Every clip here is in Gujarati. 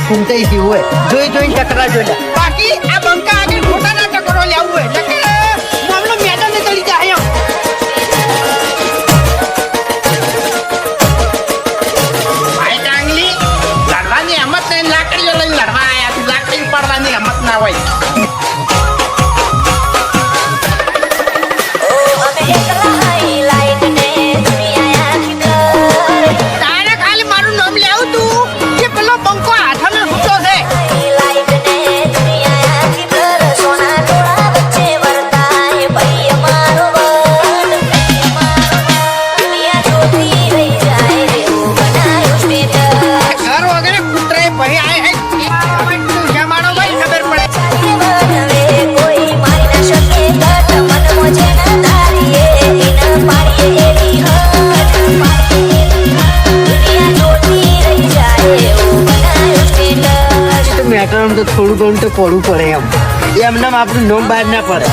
ફૂમતાઈ જેવું હોય જોઈ જોઈને ટકરા જોઈ બાકી આ બંકા આગળ ખોટા ના ટકરો લેવું હોય મામલો મેદાને ચડી જાય એમ ભાઈ ડાંગલી લડવાની હિંમત નહીં લાકડીઓ લઈને લડવા આયા તું લાકડી પડવાની હિંમત ના હોય તારે ખાલી મારું નામ લેવું તું કે પેલો બંકો હાથમાં સૂતો છે ઘર વગેરે કૂતરે ભાઈ આય જમાડો ભાઈ ખબર પડે મેટરમ તો થોડું ઘણું તો પડવું પડે એમને આપણું નોમ બહાર ના પડે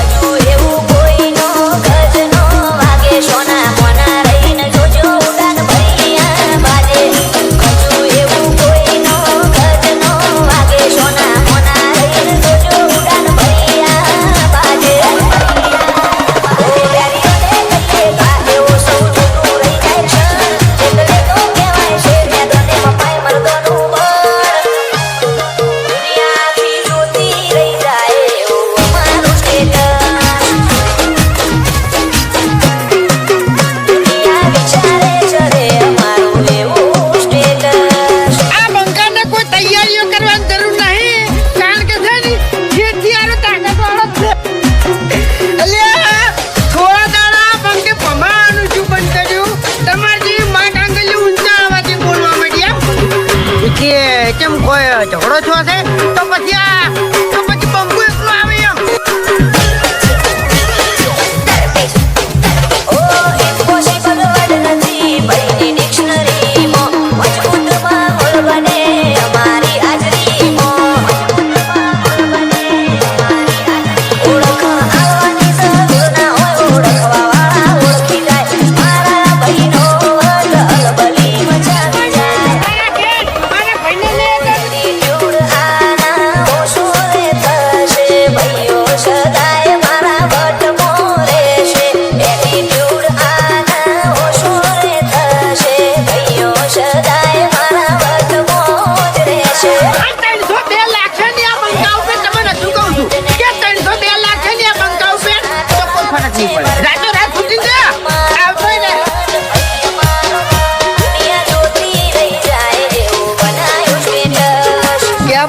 કેમ કોઈ ઝઘડો છો છે તો પછી બંકુ એકલો આવે એમ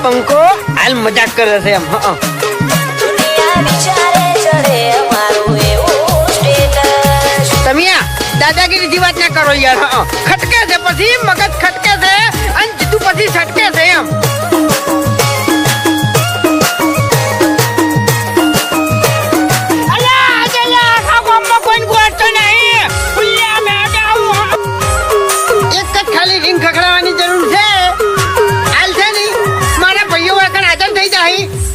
બંકો હાલ મજાક કરે છે એમ તમે દાદાગીરી વાત ના કરો યાર ખટકે છે પછી મગજ ખટકે છે અને જીતું પછી છટકે છે એમ એક જ ખાલી રીંગ ખખડાવવાની જરૂર છે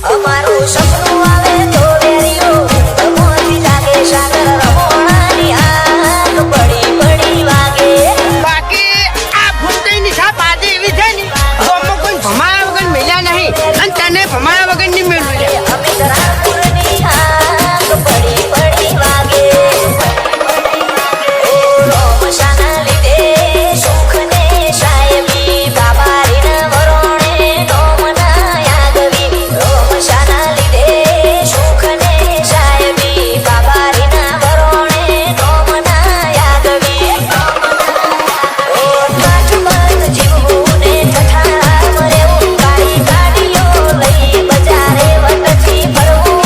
અમારું સપનું આવે તો વેરીઓ તમોથી જાગે સાગર રમોણાની આગ પડી પડી વાગે બાકી આ ફૂમતાઈ ની છાપ આજે એવી છે ને તો કોઈ ભમાયા વગર મેલ્યા નહીં અને તને ભમાયા વગર નહીં મેળવું છે અમે રામપુરની આગ પડી પડી વાગે ઓ રોમશાના લીધે સુખને સાહેબી બાબારીના વરોણે નોમના યાદવી રોમશાના લીધે સુખને સાહેબી બાબારીના વરોણે નોમના યાદવી ઓ કાચબંધ જીવને ઠઠારા મરેવું કાળી ગાડીઓ લઈ બજારે વટથી ફરવું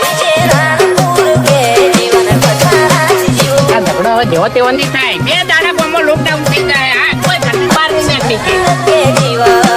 વિજય રાણપુર કે જીવન ઠઠારાથી જીવવું આ ઝઘડો હવે જેવો તેવો નહીં થાય બે દાડા ગામમાં લોકડાઉન થઈ જાય આ કોઈ ઘરની બહાર નહીં નીકળી કે જીવન